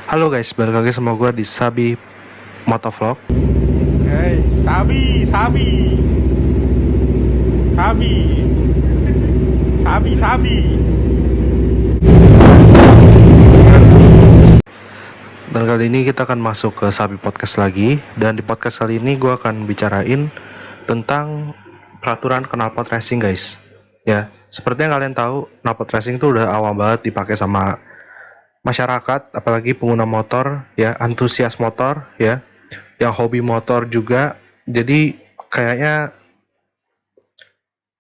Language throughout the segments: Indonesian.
Halo guys, balik lagi sama gue di Sabi Motovlog. Hey, sabi, sabi. Dan kali ini kita akan masuk ke Sabi Podcast lagi. Dan di podcast kali ini gue akan bicarain tentang peraturan knalpot racing guys. Ya, seperti yang kalian tahu, knalpot racing itu udah awal banget dipakai sama masyarakat, apalagi pengguna motor, ya, antusias motor, ya, yang hobi motor juga. Jadi kayaknya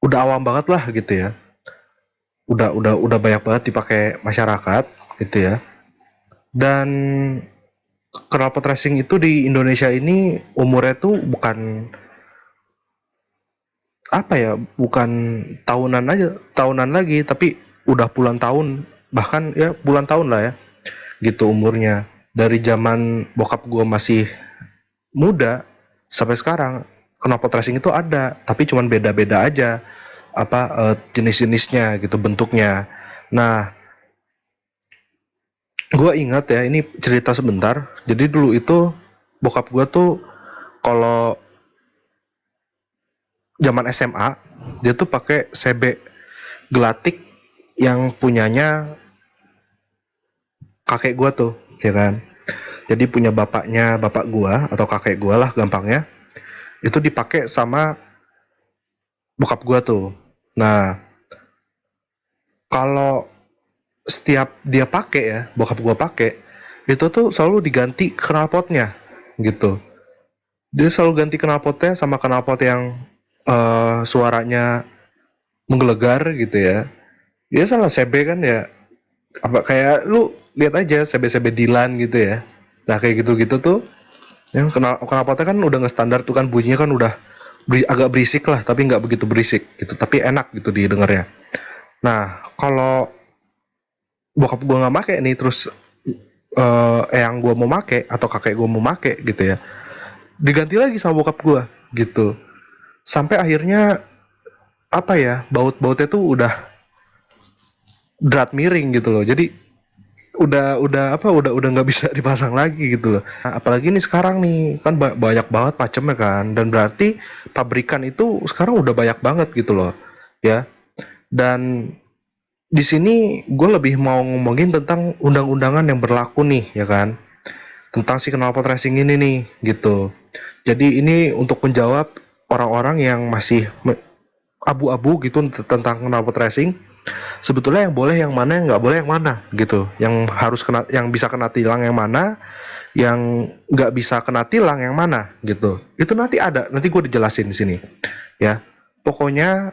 udah awam banget lah gitu ya. Udah banyak banget dipakai masyarakat gitu ya. Dan knalpot racing itu di Indonesia ini umurnya tuh bukan tahunan lagi, tapi udah puluhan tahun, bahkan ya puluhan tahun lah ya, gitu umurnya. Dari zaman bokap gue masih muda sampai sekarang, knalpot racing itu ada, tapi cuman beda-beda aja jenis-jenisnya gitu, bentuknya. Nah, gue ingat ya, ini cerita sebentar. Jadi dulu itu bokap gue tuh kalau zaman SMA dia tuh pakai CB Gelatik yang punyanya kakek gue tuh, ya kan. Jadi punya bapak gue atau kakek gue lah gampangnya, itu dipakai sama bokap gue tuh. Nah, kalau setiap dia pakai ya, bokap gue pakai, itu tuh selalu diganti knalpotnya gitu. Dia selalu ganti knalpotnya sama knalpot yang suaranya menggelegar gitu ya. Dia salah CB kan ya, apa kayak lu lihat aja CB-CB Dilan gitu ya. Nah kayak gitu-gitu tuh, yang knalpotnya kan udah nggak standar tuh kan, bunyinya kan udah agak berisik lah, tapi nggak begitu berisik gitu, tapi enak gitu didengarnya. Nah kalau bokap gue nggak make nih, terus yang gue mau make atau kakek gue mau make gitu ya, diganti lagi sama bokap gue gitu, sampai akhirnya apa ya, baut-bautnya tuh udah drat miring gitu loh. Jadi udah nggak bisa dipasang lagi gitu loh. Nah, apalagi nih sekarang nih kan banyak banget macamnya kan, dan berarti pabrikan itu sekarang udah banyak banget gitu loh ya. Dan di sini gue lebih mau ngomongin tentang undang-undangan yang berlaku nih ya kan, tentang si knalpot racing ini nih gitu. Jadi ini untuk menjawab orang-orang yang masih abu-abu gitu tentang knalpot racing. Sebetulnya yang boleh yang mana, yang nggak boleh yang mana gitu, yang harus kena, yang bisa kena tilang yang mana, yang nggak bisa kena tilang yang mana gitu. Itu nanti gue dijelasin di sini ya. Pokoknya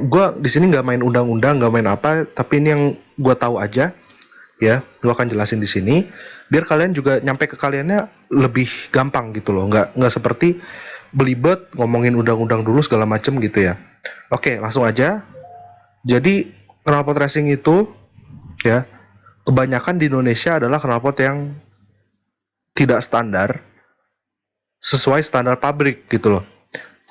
gue di sini nggak main undang-undang, nggak main apa, tapi ini yang gue tahu aja ya. Gue akan jelasin di sini biar kalian juga nyampe ke kaliannya lebih gampang gitu loh, nggak seperti belibet ngomongin undang-undang dulu segala macem gitu ya. Oke, langsung aja. Jadi knalpot racing itu ya, kebanyakan di Indonesia adalah knalpot yang tidak standar, sesuai standar pabrik gitu loh.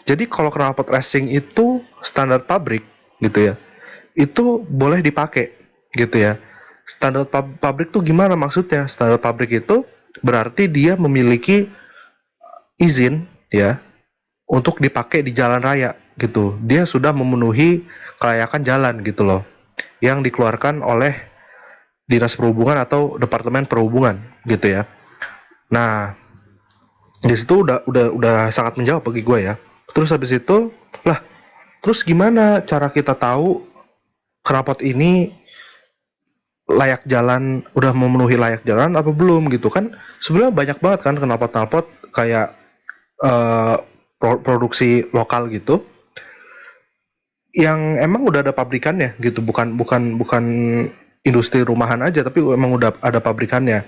Jadi kalau knalpot racing itu standar pabrik gitu ya, itu boleh dipakai gitu ya. Standar pabrik tuh gimana maksudnya? Standar pabrik itu berarti dia memiliki izin ya untuk dipakai di jalan raya gitu. Dia sudah memenuhi kelayakan jalan gitu loh, yang dikeluarkan oleh Dinas Perhubungan atau Departemen Perhubungan gitu ya. Nah, di situ udah sangat menjawab bagi gue ya. Terus habis itu, lah, terus gimana cara kita tahu knalpot ini layak jalan, udah memenuhi layak jalan apa belum gitu kan? Sebenarnya banyak banget kan knalpot-knalpot kayak eh, produksi lokal gitu, yang emang udah ada pabrikannya gitu, bukan industri rumahan aja, tapi emang udah ada pabrikannya.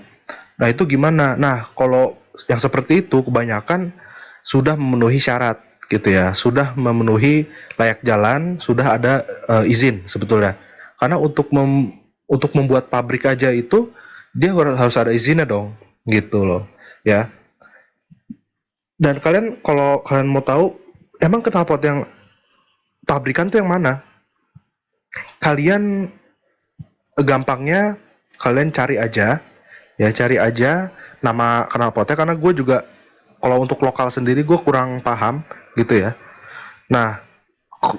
Nah itu gimana? Nah kalau yang seperti itu kebanyakan sudah memenuhi syarat gitu ya, sudah memenuhi layak jalan, sudah ada izin sebetulnya. Karena untuk membuat pabrik aja itu dia harus ada izinnya dong, gitu loh ya. Dan kalian, kalau kalian mau tahu emang knalpot yang pabrikan tuh yang mana, kalian gampangnya kalian cari aja Ya cari aja nama knalpotnya karena gue juga kalau untuk lokal sendiri gue kurang paham gitu ya. Nah,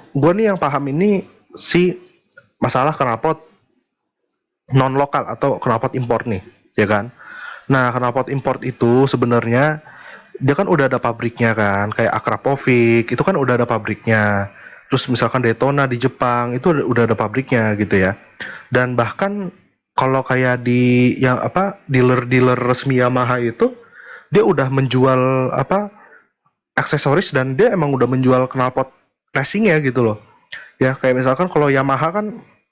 gue nih yang paham ini si masalah knalpot non lokal atau knalpot import nih, ya kan? Nah, knalpot import itu sebenarnya dia kan udah ada pabriknya kan, kayak Akrapovic itu kan udah ada pabriknya. Terus misalkan Daytona di Jepang itu udah ada pabriknya gitu ya. Dan bahkan kalau kayak di yang apa dealer-dealer resmi Yamaha itu dia udah menjual apa aksesoris dan dia emang udah menjual knalpot racingnya gitu loh. Ya kayak misalkan kalau Yamaha kan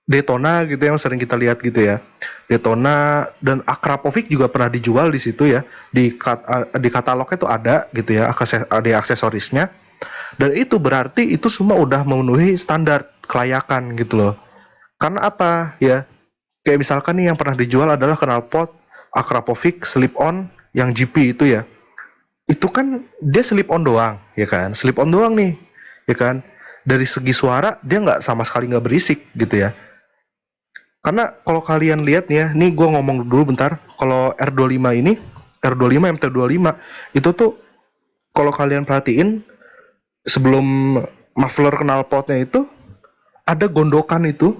Daytona gitu yang sering kita lihat gitu ya. Daytona dan Akrapovic juga pernah dijual di situ ya. Di katalognya tuh ada gitu ya di aksesorisnya. Dan itu berarti itu semua udah memenuhi standar kelayakan gitu loh. Karena apa ya? Kayak misalkan nih yang pernah dijual adalah knalpot Akrapovic slip on yang GP itu ya. Itu kan dia slip on doang ya kan, slip on doang nih ya kan. Dari segi suara dia nggak sama sekali nggak berisik gitu ya. Karena kalau kalian lihat ya, nih gue ngomong dulu bentar. Kalau R25 ini, R25 MT25 itu tuh kalau kalian perhatiin sebelum muffler knalpotnya itu ada gondokan itu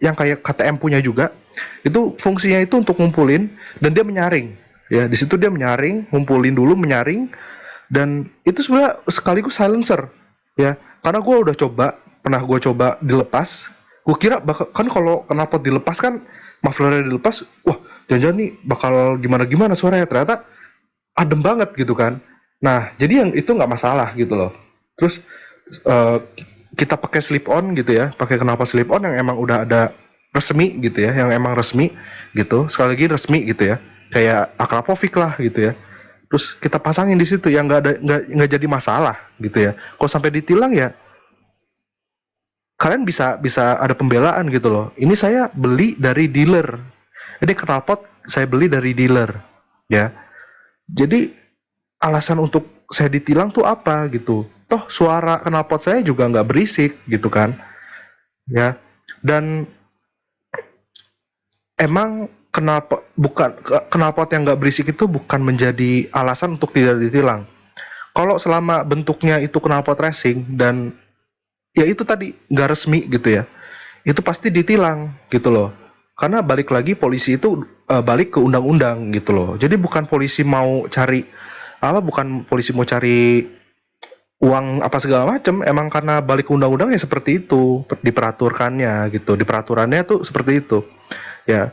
yang kayak KTM punya juga. Itu fungsinya itu untuk ngumpulin dan dia menyaring. Ya, di situ dia menyaring, ngumpulin dulu, menyaring, dan itu sebenarnya sekaligus silencer ya karena gue udah pernah gue coba dilepas. Gue kira bakal kan kalau knalpot dilepas kan mufflernya dilepas, wah jangan-jangan nih bakal gimana gimana suaranya, ternyata adem banget gitu kan. Nah jadi yang itu nggak masalah gitu loh. Terus eh, kita pakai slip on gitu ya, pakai knalpot slip on yang emang udah ada resmi gitu ya, yang emang resmi gitu, sekali lagi resmi gitu ya, kayak Akrapovic lah gitu ya. Terus kita pasangin di situ yang nggak jadi masalah gitu ya. Kalau sampai ditilang ya kalian bisa bisa ada pembelaan gitu loh. Ini saya beli dari dealer. Ini knalpot saya beli dari dealer ya. Jadi alasan untuk saya ditilang tuh apa gitu. Toh suara knalpot saya juga nggak berisik gitu kan ya. Dan emang knalpot yang nggak berisik itu bukan menjadi alasan untuk tidak ditilang. Kalau selama bentuknya itu knalpot racing dan ya itu tadi nggak resmi gitu ya, itu pasti ditilang gitu loh. Karena balik lagi polisi itu balik ke undang-undang gitu loh. Jadi bukan polisi mau cari uang apa segala macam, emang karena balik ke undang-undang ya seperti itu diperaturkannya gitu, di peraturannya tuh seperti itu ya.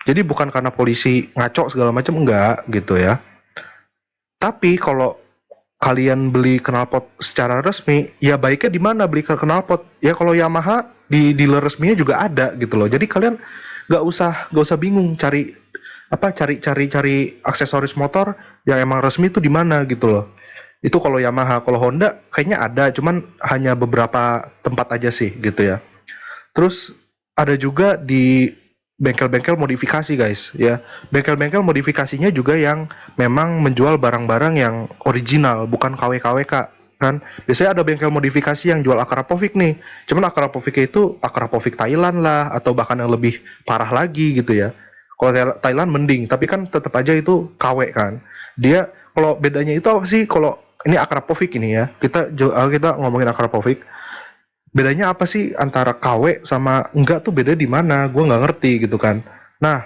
Jadi bukan karena polisi ngaco segala macam enggak gitu ya. Tapi kalau kalian beli knalpot secara resmi, ya baiknya di mana beli knalpot? Ya kalau Yamaha di dealer resminya juga ada gitu loh. Jadi kalian nggak usah bingung cari aksesoris motor yang emang resmi itu di mana gitu loh. Itu kalau Yamaha, kalau Honda kayaknya ada, cuman hanya beberapa tempat aja sih gitu ya. Terus ada juga di bengkel-bengkel modifikasi guys ya. Bengkel-bengkel modifikasinya juga yang memang menjual barang-barang yang original, bukan KW-KWK kan. Biasanya ada bengkel modifikasi yang jual Akrapovic nih. Cuman Akrapovic itu Akrapovic Thailand lah atau bahkan yang lebih parah lagi gitu ya. Kalau Thailand mending, tapi kan tetap aja itu KW kan. Dia kalau bedanya itu apa sih? Kalau ini Akrapovic ini ya. Kita ngomongin Akrapovic. Bedanya apa sih antara KW sama enggak tuh beda di mana? Gue nggak ngerti gitu kan. Nah,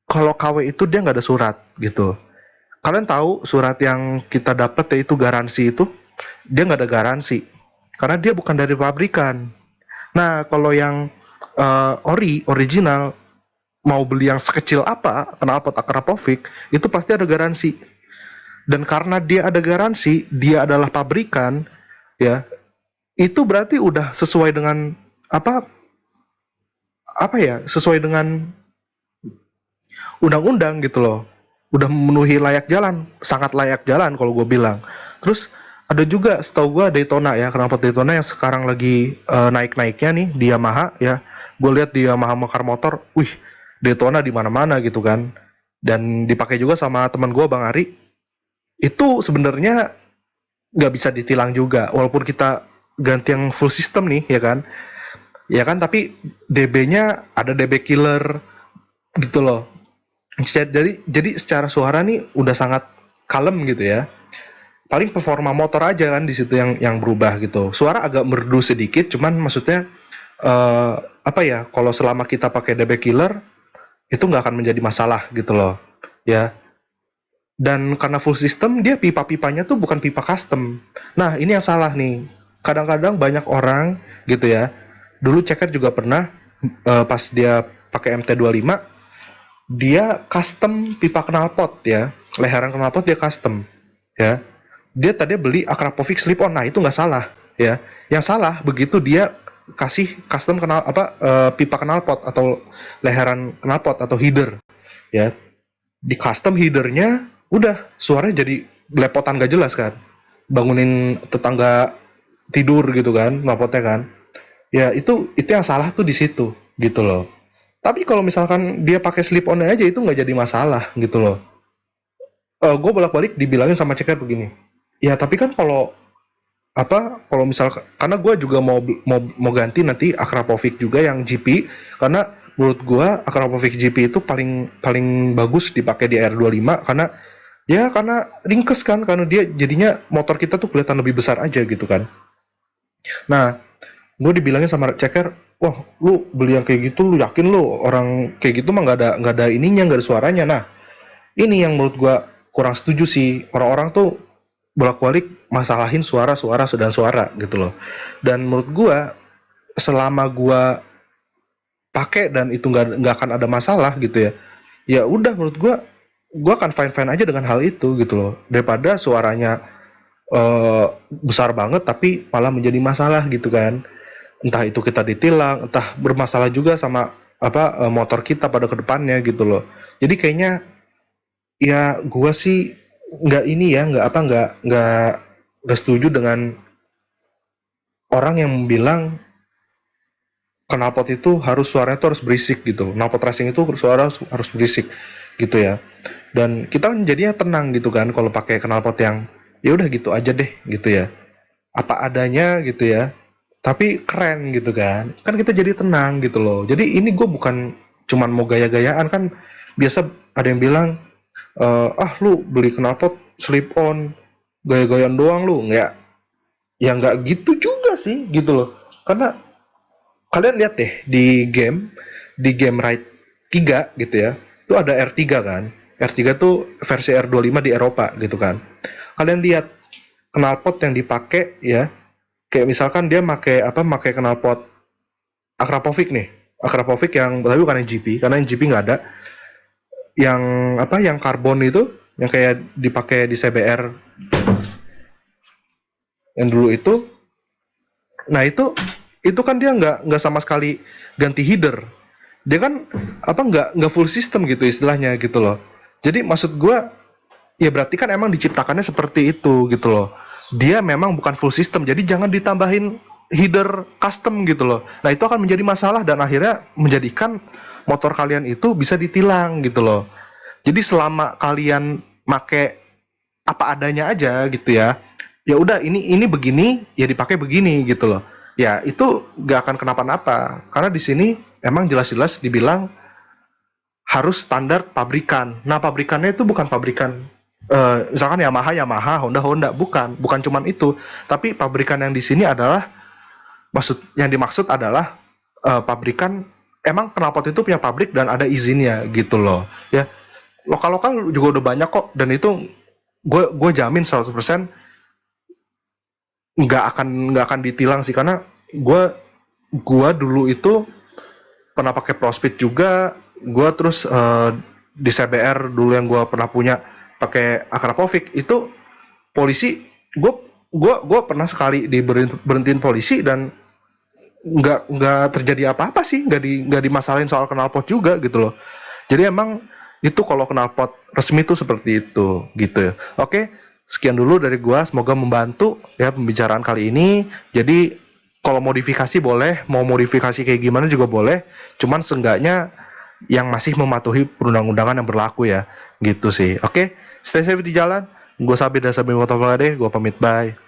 kalau KW itu dia nggak ada surat gitu. Kalian tahu surat yang kita dapat yaitu garansi itu, dia nggak ada garansi karena dia bukan dari pabrikan. Nah, kalau yang original mau beli yang sekecil apa, knalpot Akrapovic itu pasti ada garansi. Dan karena dia ada garansi, dia adalah pabrikan, ya itu berarti udah sesuai dengan apa apa ya sesuai dengan undang-undang gitu loh, udah memenuhi layak jalan, sangat layak jalan kalau gue bilang. Terus ada juga setahu gue Daytona ya, knalpot Daytona yang sekarang lagi naik-naiknya nih di Yamaha ya. Gue lihat di Yamaha Mekar Motor, wih Daytona di mana-mana gitu kan, dan dipakai juga sama teman gue Bang Ari. Itu sebenarnya nggak bisa ditilang juga walaupun kita ganti yang full system nih ya kan, tapi DB-nya ada DB killer gitu loh. Jadi secara suara nih udah sangat kalem gitu ya. Paling performa motor aja kan di situ yang berubah gitu. Suara agak merdu sedikit, cuman maksudnya apa ya? Kalau selama kita pakai DB killer itu nggak akan menjadi masalah gitu loh, ya. Dan karena full system, dia pipa-pipanya tuh bukan pipa custom. Nah, ini yang salah nih. Kadang-kadang banyak orang gitu ya. Dulu Ceker juga pernah pas dia pakai MT25, dia custom pipa knalpot ya. Leheran knalpot dia custom ya. Dia tadi beli Akrapovic slip on. Nah, itu nggak salah ya. Yang salah begitu dia kasih custom pipa knalpot atau leheran knalpot atau header ya. Di custom headernya udah suaranya jadi belepotan gak jelas kan, bangunin tetangga tidur gitu kan knalpotnya kan. Ya itu yang salah tuh di situ gitu loh. Tapi kalau misalkan dia pakai slip on aja itu nggak jadi masalah gitu loh. Gue bolak-balik dibilangin sama ceker begini, ya tapi kan kalau misal, karena gue juga mau ganti nanti Akrapovic juga yang GP, karena menurut gue Akrapovic GP itu paling paling bagus dipakai di R25, karena ringkes kan, karena dia jadinya motor kita tuh kelihatan lebih besar aja gitu kan. Nah, gue dibilangin sama ceker, wah lu beli yang kayak gitu, lu yakin lu orang kayak gitu mah nggak ada ininya, nggak ada suaranya. Nah, ini yang menurut gue kurang setuju sih. Orang-orang tuh bolak-balik masalahin suara dan suara gitu loh. Dan menurut gua selama gua pakai dan itu nggak akan ada masalah gitu ya. Ya udah, menurut gua akan fine-fine aja dengan hal itu gitu loh. Daripada suaranya besar banget tapi malah menjadi masalah gitu kan. Entah itu kita ditilang, entah bermasalah juga sama motor kita pada kedepannya gitu loh. Jadi kayaknya ya gua sih nggak ini ya, nggak setuju dengan orang yang bilang knalpot itu suaranya tuh harus berisik gitu. Knalpot racing itu suara harus berisik gitu ya. Dan kita kan jadinya tenang gitu kan kalau pakai knalpot yang ya udah gitu aja deh gitu ya. Apa adanya gitu ya. Tapi keren gitu kan. Kan kita jadi tenang gitu loh. Jadi ini gue bukan cuman mau gaya-gayaan kan. Biasa ada yang bilang, lu beli knalpot slip on gaya-gayaan doang lu. Nggak, ya nggak gitu juga sih gitu loh. Karena kalian lihat deh di game Ride 3 gitu ya, itu ada R3 kan. R3 tuh versi R25 di Eropa gitu kan. Kalian lihat knalpot yang dipakai ya, kayak misalkan dia pakai knalpot Akrapovic nih. Akrapovic yang tapi bukan yang GP, karena yang GP nggak ada. Yang yang karbon itu, yang kayak dipakai di CBR yang dulu itu. Nah, itu kan dia nggak sama sekali ganti header. Dia kan nggak full system gitu istilahnya gitu loh. Jadi maksud gua, ya berarti kan emang diciptakannya seperti itu gitu loh. Dia memang bukan full system, jadi jangan ditambahin header custom gitu loh. Nah, itu akan menjadi masalah dan akhirnya menjadikan motor kalian itu bisa ditilang gitu loh. Jadi selama kalian make apa adanya aja gitu ya, ya udah ini begini ya dipakai begini gitu loh. Ya itu gak akan kenapa-napa karena di sini emang jelas-jelas dibilang harus standar pabrikan. Nah, pabrikannya itu bukan pabrikan misalkan Yamaha, Honda, bukan cuman itu, tapi pabrikan yang di sini adalah yang dimaksud adalah pabrikan emang knalpot itu punya pabrik dan ada izinnya gitu loh. Ya, lokal-lokal juga udah banyak kok, dan itu gue jamin 100% nggak akan ditilang sih, karena gue dulu itu pernah pakai Prospeed juga. Gue terus di CBR dulu yang gue pernah punya pakai Akrapovic itu, polisi gue pernah sekali berhentiin polisi dan nggak terjadi apa-apa sih, nggak dimasalahin soal knalpot juga gitu loh. Jadi emang itu kalau knalpot resmi itu seperti itu gitu ya. Oke, sekian dulu dari gua, semoga membantu ya pembicaraan kali ini. Jadi kalau modifikasi boleh, mau modifikasi kayak gimana juga boleh, cuman seenggaknya yang masih mematuhi perundang-undangan yang berlaku ya, gitu sih. Oke, stay safe di jalan. Gue Sabir dan Sabir Motovlade, gue pamit, bye.